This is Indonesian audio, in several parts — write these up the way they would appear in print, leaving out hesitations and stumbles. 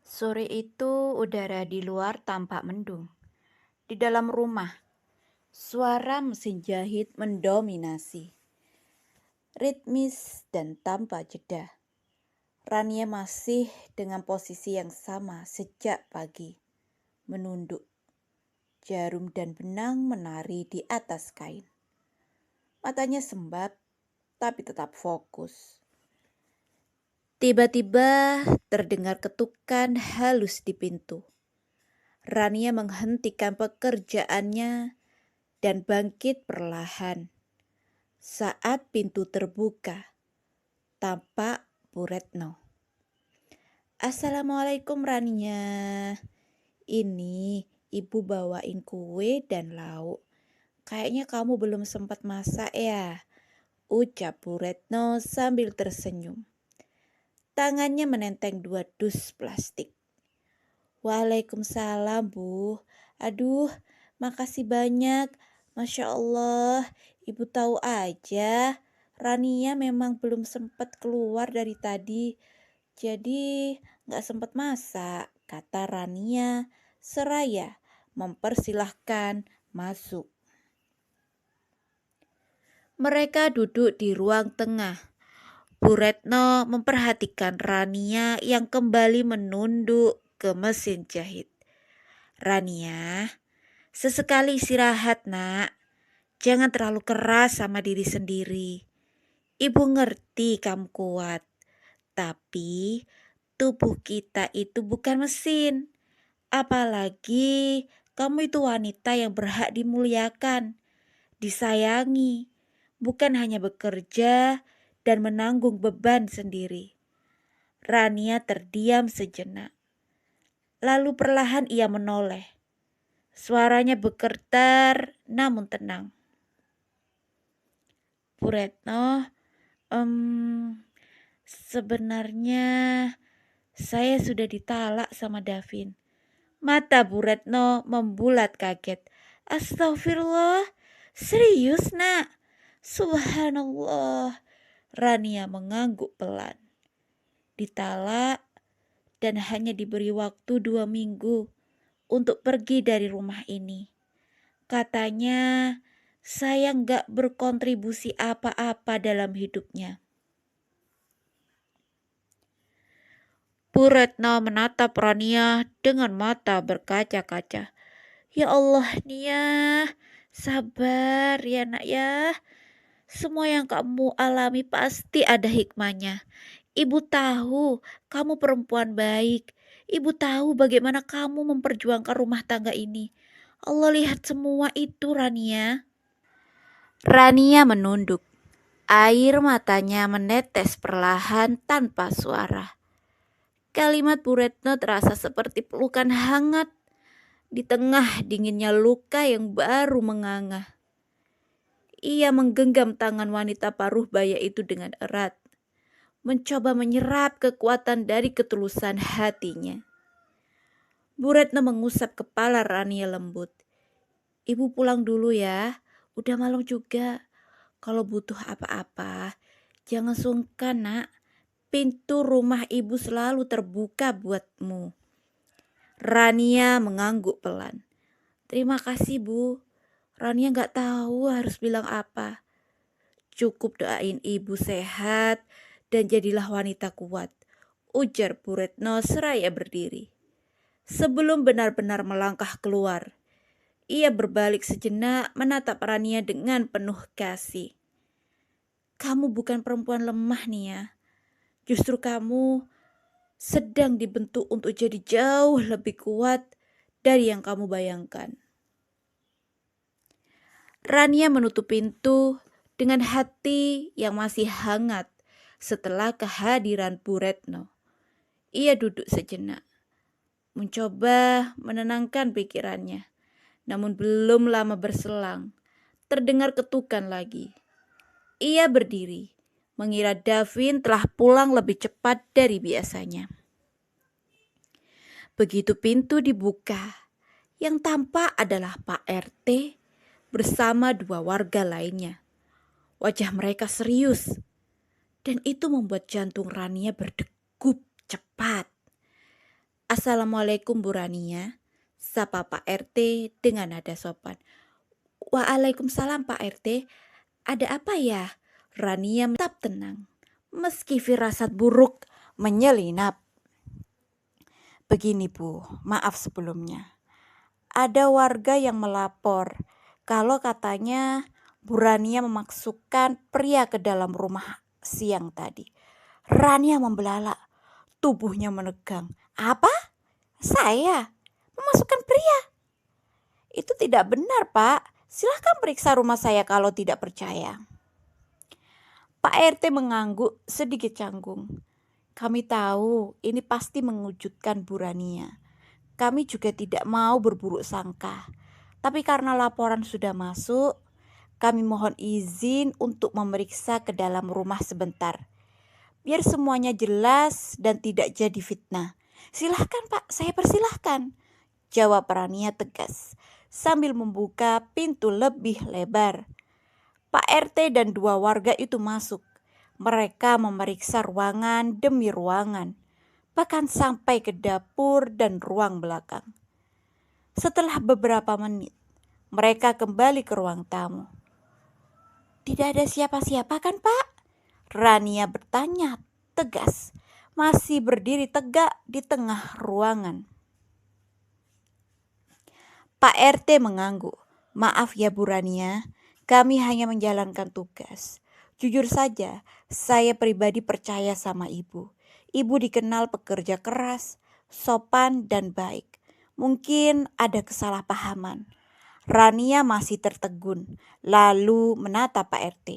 Sore itu udara di luar tampak mendung. Di dalam rumah, suara mesin jahit mendominasi. Ritmis dan tanpa jeda. Rania masih dengan posisi yang sama sejak pagi. Menunduk. Jarum dan benang menari di atas kain. Matanya sembab, tapi tetap fokus. Tiba-tiba terdengar ketukan halus di pintu. Rania menghentikan pekerjaannya dan bangkit perlahan. Saat pintu terbuka, tampak Bu Retno. "Assalamualaikum Rania. Ini ibu bawain kue dan lauk. Kayaknya kamu belum sempat masak ya," ucap Bu Retno sambil tersenyum. Tangannya menenteng 2 dus plastik. "Waalaikumsalam Bu. Aduh, makasih banyak. Masya Allah, ibu tahu aja. Rania memang belum sempat keluar dari tadi. Jadi gak sempat masak," kata Rania seraya mempersilahkan masuk. Mereka duduk di ruang tengah. Bu Retno memperhatikan Rania yang kembali menunduk ke mesin jahit. "Rania, sesekali istirahat nak. Jangan terlalu keras sama diri sendiri. Ibu ngerti kamu kuat. Tapi tubuh kita itu bukan mesin. Apalagi kamu itu wanita yang berhak dimuliakan, disayangi. Bukan hanya bekerja dan menanggung beban sendiri." Rania terdiam sejenak. Lalu perlahan ia menoleh. Suaranya bergetar namun tenang. "Bu Retno, sebenarnya saya sudah ditalak sama Davin." Mata Bu Retno membulat kaget. "Astagfirullah, serius nak? Subhanallah." Rania mengangguk pelan. Ditalak dan hanya diberi waktu 2 minggu untuk pergi dari rumah ini. Katanya saya nggak berkontribusi apa-apa dalam hidupnya. Bu Retno menatap Rania dengan mata berkaca-kaca. "Ya Allah Nia, sabar ya nak ya. Semua yang kamu alami pasti ada hikmahnya. Ibu tahu kamu perempuan baik. Ibu tahu bagaimana kamu memperjuangkan rumah tangga ini. Allah lihat semua itu Rania." Rania menunduk. Air matanya menetes perlahan tanpa suara. Kalimat Bu Retno terasa seperti pelukan hangat di tengah dinginnya luka yang baru menganga. Ia menggenggam tangan wanita paruh baya itu dengan erat, mencoba menyerap kekuatan dari ketulusan hatinya. Bu Retno mengusap kepala Rania lembut. "Ibu pulang dulu ya, udah malam juga. Kalau butuh apa-apa, jangan sungkan nak. Pintu rumah ibu selalu terbuka buatmu." Rania mengangguk pelan. "Terima kasih Bu. Rania gak tahu harus bilang apa. Cukup doain ibu sehat dan jadilah wanita kuat," ujar Bu Retno seraya berdiri. Sebelum benar-benar melangkah keluar, ia berbalik sejenak menatap Rania dengan penuh kasih. "Kamu bukan perempuan lemah Nia. Justru kamu sedang dibentuk untuk jadi jauh lebih kuat dari yang kamu bayangkan." Rania menutup pintu dengan hati yang masih hangat setelah kehadiran Bu Retno. Ia duduk sejenak, mencoba menenangkan pikirannya. Namun belum lama berselang, terdengar ketukan lagi. Ia berdiri, mengira Davin telah pulang lebih cepat dari biasanya. Begitu pintu dibuka, yang tampak adalah Pak RT bersama 2 warga lainnya. Wajah mereka serius, dan itu membuat jantung Rania berdegup cepat. Assalamualaikum Bu Rania, sapa Pak RT dengan nada sopan. Waalaikumsalam Pak RT, ada apa ya? Rania tetap tenang, meski firasat buruk menyelinap. Begini Bu, maaf sebelumnya. Ada warga yang melapor kalau katanya Bu Rania memasukkan pria ke dalam rumah siang tadi. Rania membelalak, tubuhnya menegang. Apa? Saya? Memasukkan pria? Itu tidak benar, Pak. Silahkan periksa rumah saya kalau tidak percaya. Pak RT mengangguk sedikit canggung. Kami tahu ini pasti mengejutkan Bu Rania. Kami juga tidak mau berburuk sangka. Tapi karena laporan sudah masuk, kami mohon izin untuk memeriksa ke dalam rumah sebentar. Biar semuanya jelas dan tidak jadi fitnah. Silahkan Pak, saya persilahkan. Jawab Rania tegas sambil membuka pintu lebih lebar. Pak RT dan dua warga itu masuk. Mereka memeriksa ruangan demi ruangan, bahkan sampai ke dapur dan ruang belakang. Setelah beberapa menit, mereka kembali ke ruang tamu. Tidak ada siapa-siapa kan Pak? Rania bertanya tegas, masih berdiri tegak di tengah ruangan. Pak RT mengangguk. Maaf ya Bu Rania, kami hanya menjalankan tugas. Jujur saja, saya pribadi percaya sama Ibu. Ibu dikenal pekerja keras, sopan dan baik. Mungkin ada kesalahpahaman. Rania masih tertegun, lalu menatap Pak RT.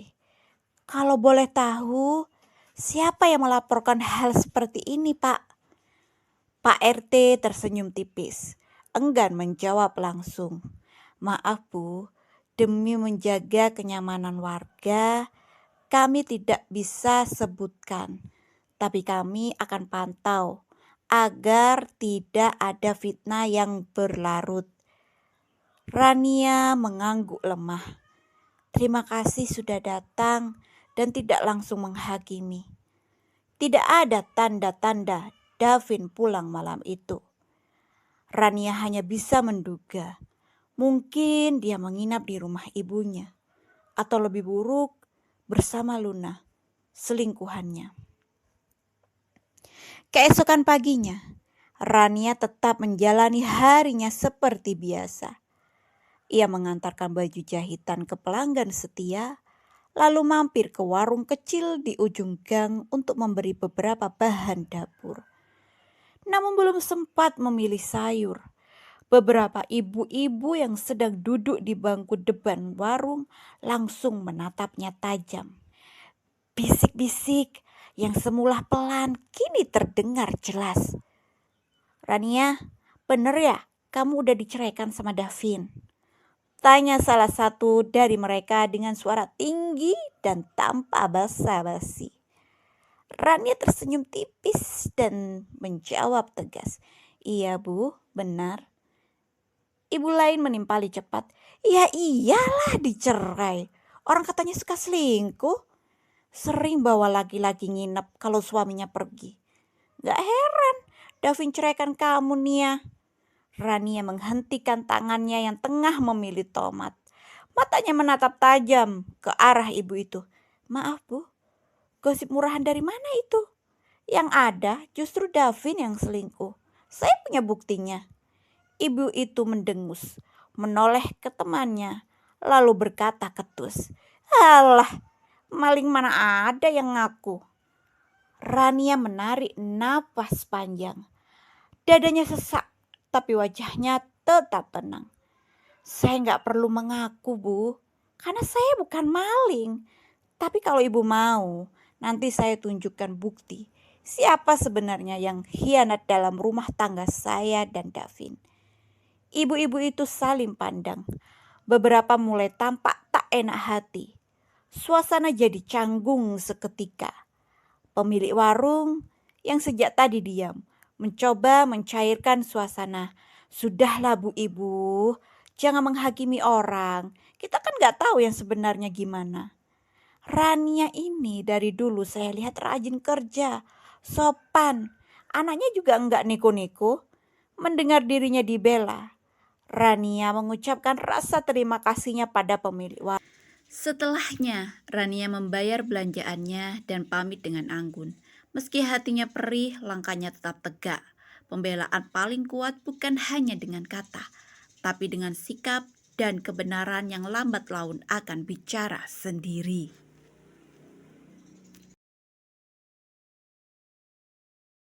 Kalau boleh tahu, siapa yang melaporkan hal seperti ini, Pak? Pak RT tersenyum tipis, enggan menjawab langsung. Maaf Bu, demi menjaga kenyamanan warga, kami tidak bisa sebutkan. Tapi kami akan pantau agar tidak ada fitnah yang berlarut. Rania mengangguk lemah. Terima kasih sudah datang dan tidak langsung menghakimi. Tidak ada tanda-tanda Davin pulang malam itu. Rania hanya bisa menduga. Mungkin dia menginap di rumah ibunya. Atau lebih buruk, bersama Luna, selingkuhannya. Keesokan paginya, Rania tetap menjalani harinya seperti biasa. Ia mengantarkan baju jahitan ke pelanggan setia, lalu mampir ke warung kecil di ujung gang untuk memberi beberapa bahan dapur. Namun belum sempat memilih sayur. Beberapa ibu-ibu yang sedang duduk di bangku depan warung langsung menatapnya tajam. Bisik-bisik yang semula pelan kini terdengar jelas. Rania, bener ya kamu udah diceraikan sama Davin? Tanya salah satu dari mereka dengan suara tinggi dan tanpa basa-basi. Rania tersenyum tipis dan menjawab tegas. Iya Bu, benar. Ibu lain menimpali cepat. Ya iyalah dicerai. Orang katanya suka selingkuh. Sering bawa laki-laki nginep kalau suaminya pergi. Gak heran Davin ceraikan kamu Nia. Rania menghentikan tangannya yang tengah memilih tomat. Matanya menatap tajam ke arah ibu itu. Maaf Bu, gosip murahan dari mana itu? Yang ada justru Davin yang selingkuh. Saya punya buktinya. Ibu itu mendengus, menoleh ke temannya, lalu berkata ketus. Alah, maling mana ada yang ngaku. Rania menarik napas panjang. Dadanya sesak, tapi wajahnya tetap tenang. Saya gak perlu mengaku Bu, karena saya bukan maling. Tapi kalau ibu mau, nanti saya tunjukkan bukti siapa sebenarnya yang khianat dalam rumah tangga saya dan Davin. Ibu-ibu itu saling pandang. Beberapa mulai tampak tak enak hati. Suasana jadi canggung seketika. Pemilik warung yang sejak tadi diam mencoba mencairkan suasana. Sudahlah Bu Ibu, jangan menghakimi orang. Kita kan gak tahu yang sebenarnya gimana. Rania ini dari dulu saya lihat rajin kerja, sopan. Anaknya juga enggak niku-niku. Mendengar dirinya dibela, Rania mengucapkan rasa terima kasihnya pada pemilik warung. Setelahnya, Rania membayar belanjaannya dan pamit dengan Anggun. Meski hatinya perih, langkahnya tetap tegak. Pembelaan paling kuat bukan hanya dengan kata, tapi dengan sikap dan kebenaran yang lambat laun akan bicara sendiri.